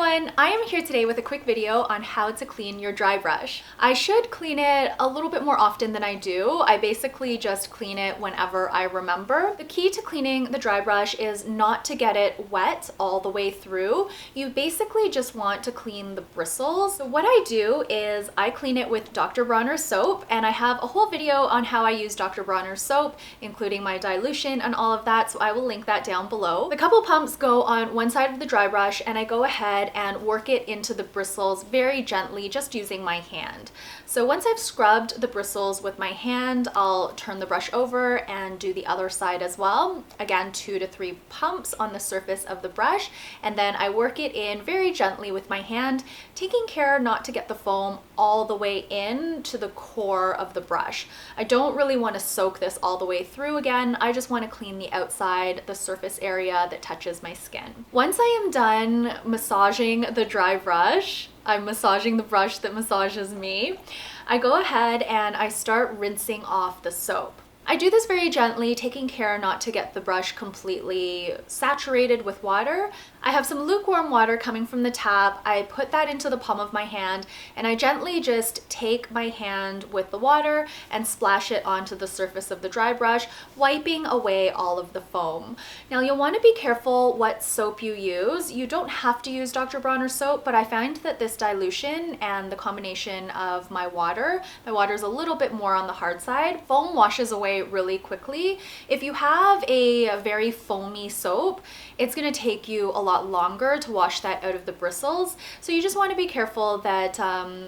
everyone, I am here today with a quick video on how to clean your dry brush. I should clean it a little bit more often than I do. I basically just clean it whenever I remember. The key to cleaning the dry brush is not to get it wet all the way through. You basically just want to clean the bristles. So what I do is I clean it with Dr. Bronner soap, and I have a whole video on how I use Dr. Bronner soap, including my dilution and all of that, so I will link that down below. The couple pumps go on one side of the dry brush, and I go ahead and work it into the bristles very gently, just using my hand. So once I've scrubbed the bristles with my hand, I'll turn the brush over and do the other side as well. Again, 2 to 3 pumps on the surface of the brush, and then I work it in very gently with my hand, taking care not to get the foam all the way in to the core of the brush. I don't really want to soak this all the way through again. I just want to clean the outside, the surface area that touches my skin. Once I am done massaging the dry brush, I'm massaging the brush that massages me, I go ahead and I start rinsing off the soap. I do this very gently, taking care not to get the brush completely saturated with water. I have some lukewarm water coming from the tap. I put that into the palm of my hand, and I gently just take my hand with the water and splash it onto the surface of the dry brush, wiping away all of the foam. Now you'll want to be careful what soap you use. You don't have to use Dr. Bronner soap, but I find that this dilution and the combination of my water is a little bit more on the hard side. Foam washes away really quickly. If you have a very foamy soap, it's going to take you a lot longer to wash that out of the bristles. So you just want to be careful that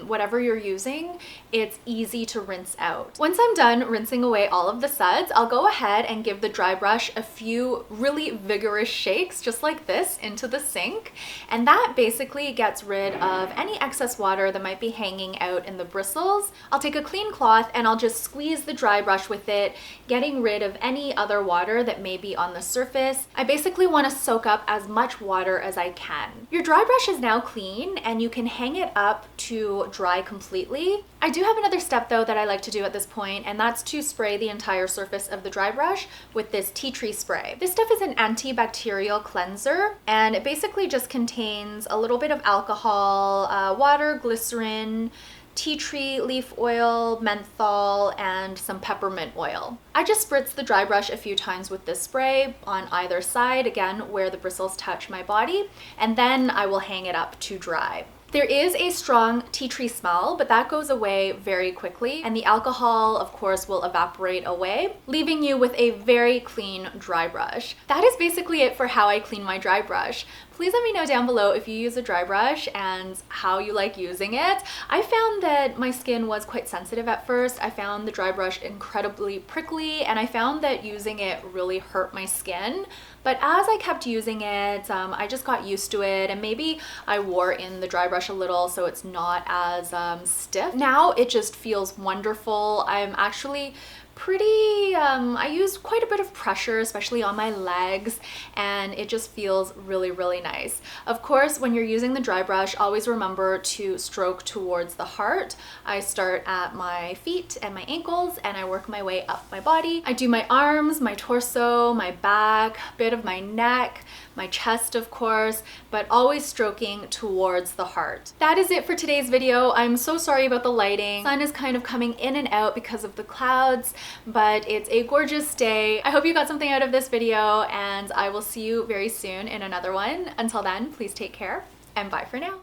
whatever you're using, it's easy to rinse out. Once I'm done rinsing away all of the suds, I'll go ahead and give the dry brush a few really vigorous shakes, just like this, into the sink. And that basically gets rid of any excess water that might be hanging out in the bristles. I'll take a clean cloth and I'll just squeeze the dry brush with it, getting rid of any other water that may be on the surface. I basically want to soak up as much water as I can. Your dry brush is now clean and you can hang it up to dry completely. I do have another step though that I like to do at this point, and that's to spray the entire surface of the dry brush with this tea tree spray. This stuff is an antibacterial cleanser, and it basically just contains a little bit of alcohol, water, glycerin, tea tree leaf oil, menthol, and some peppermint oil. I just spritz the dry brush a few times with this spray on either side, again where the bristles touch my body, and then I will hang it up to dry. There is a strong tea tree smell, but that goes away very quickly, and the alcohol, of course, will evaporate away, leaving you with a very clean dry brush. That is basically it for how I clean my dry brush. Please let me know down below if you use a dry brush and how you like using it. I found that my skin was quite sensitive at first. I found the dry brush incredibly prickly, and I found that using it really hurt my skin. But as I kept using it, I just got used to it, and maybe I wore in the dry brush a little so it's not as stiff. Now it just feels wonderful. I'm actually I used quite a bit of pressure, especially on my legs, and it just feels really, really nice. Of course, when you're using the dry brush, always remember to stroke towards the heart. I start at my feet and my ankles, and I work my way up my body. I do my arms, my torso, my back, a bit of my neck, my chest, of course, but always stroking towards the heart. That is it for today's video. I'm so sorry about the lighting. The sun is kind of coming in and out because of the clouds, but it's a gorgeous day. I hope you got something out of this video, and I will see you very soon in another one. Until then, please take care, and bye for now.